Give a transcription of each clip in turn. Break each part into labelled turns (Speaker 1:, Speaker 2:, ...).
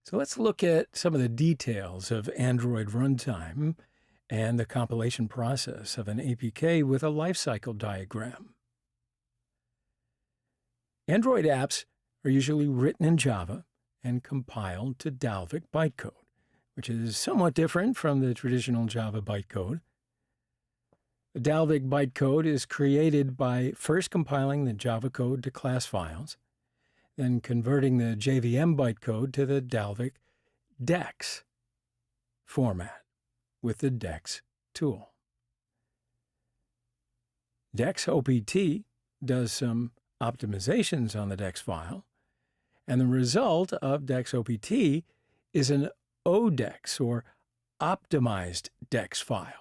Speaker 1: So let's look at some of the details of Android runtime and the compilation process of an APK with a lifecycle diagram. Android apps are usually written in Java and compiled to Dalvik bytecode, which is somewhat different from the traditional Java bytecode. The Dalvik bytecode is created by first compiling the Java code to class files, then converting the JVM bytecode to the Dalvik DEX format with the DEX tool. DEX OPT does some optimizations on the DEX file, and the result of DEX OPT is an ODEX, or optimized DEX file.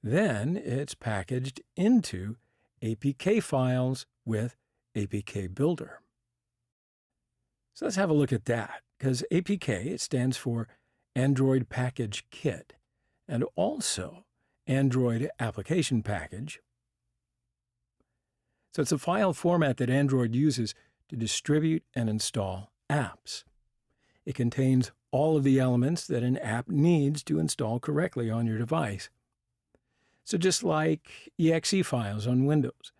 Speaker 1: Then it's packaged into APK files with APK Builder. So let's have a look at that, because APK, it stands for Android Package Kit, and also Android Application Package. So it's a file format that Android uses to distribute and install apps. It contains all of the elements that an app needs to install correctly on your device. So just like exe files on Windows,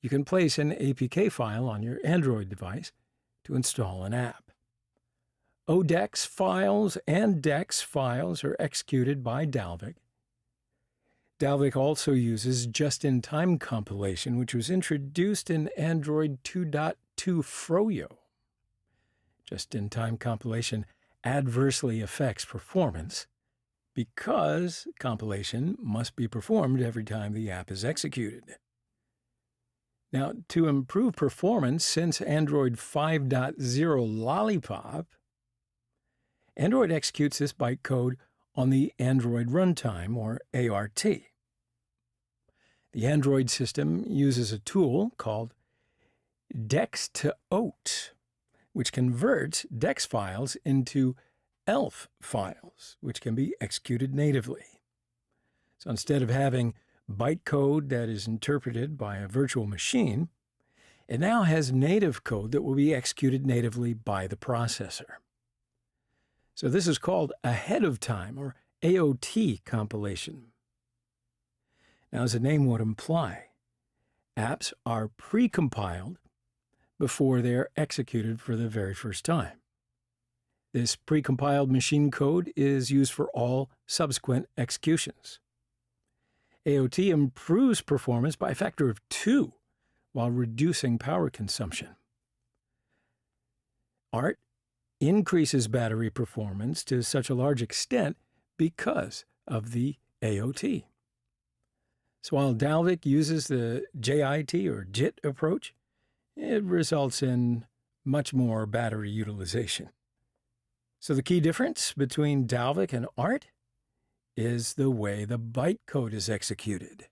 Speaker 1: you can place an APK file on your Android device to install an app. ODEX files and DEX files are executed by Dalvik. Dalvik also uses just-in-time compilation, which was introduced in Android 2.2 Froyo. Just-in-time compilation adversely affects performance because compilation must be performed every time the app is executed. Now, to improve performance since Android 5.0 Lollipop, Android executes this bytecode on the Android runtime, or ART. The Android system uses a tool called DEX to OAT, which converts DEX files into ELF files, which can be executed natively. So instead of having bytecode that is interpreted by a virtual machine, it now has native code that will be executed natively by the processor. So this is called ahead-of-time, or AOT compilation. Now, as the name would imply, apps are pre-compiled before they are executed for the very first time. This pre-compiled machine code is used for all subsequent executions. AOT improves performance by a factor of 2 while reducing power consumption. ART increases battery performance to such a large extent because of the AOT. So while Dalvik uses the JIT or JIT approach, it results in much more battery utilization. So the key difference between Dalvik and ART is the way the bytecode is executed.